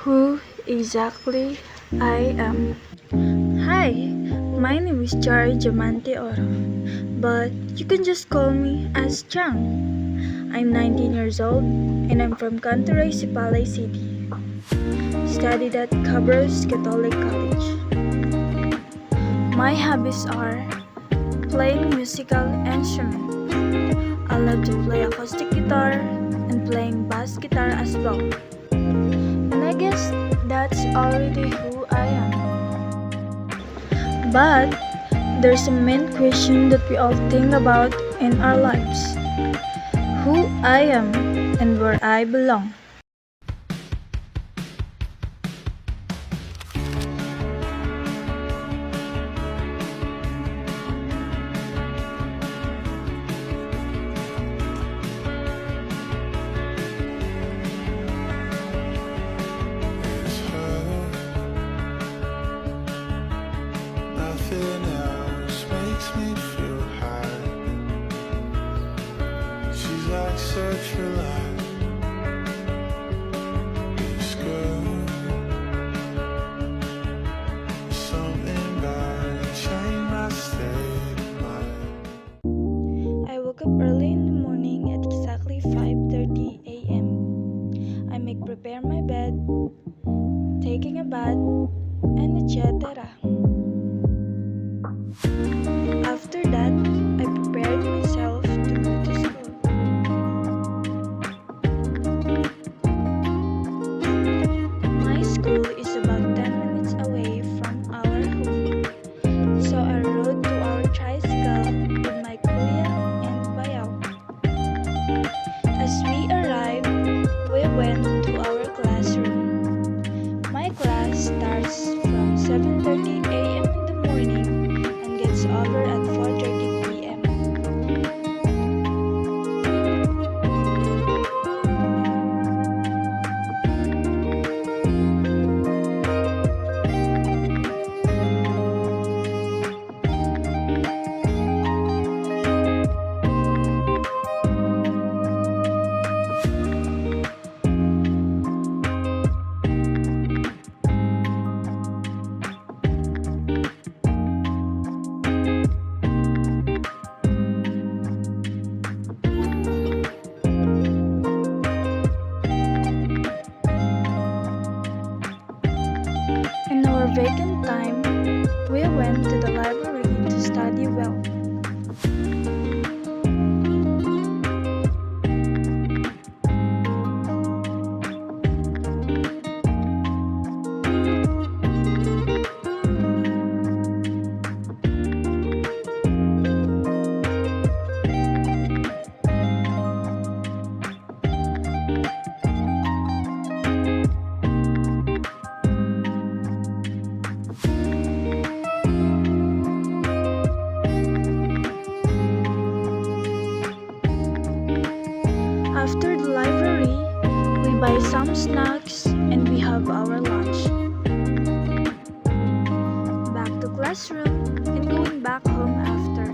Who exactly I am. Hi, my name is Chari Diamante Oro, but you can just call me as Chang. I'm 19 years old and I'm from Cantoray Sipalay City. Studied at Cabros Catholic College. My hobbies are playing musical instrument. I love to play acoustic guitar and playing bass guitar as well. And I guess that's already who I am. But there's a main question that we all think about in our lives: who I am and where I belong. It's her. Nothing else makes me feel high. She's like such a light. This girl, something about it changed my state of mind. I woke up early in the morning at exactly 5:30 a.m. I make prepare my bed, taking a bath, and etc. After that, I prepared myself to go to school. My school is about 10 minutes away from our home, so I rode to our tricycle with my kuya and bayaw. As we arrived, we went to our classroom. My class starts from 7:30 a.m. in the morning and gets over at 4:30 p.m. In our vacant time, we went to the library to study well. After the library, we buy some snacks and we have our lunch. Back to classroom and going back home after.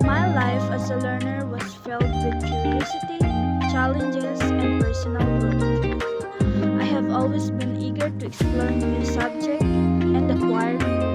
My life as a learner was filled with curiosity, challenges, and personal growth. I have always been eager to explore new subjects and acquire new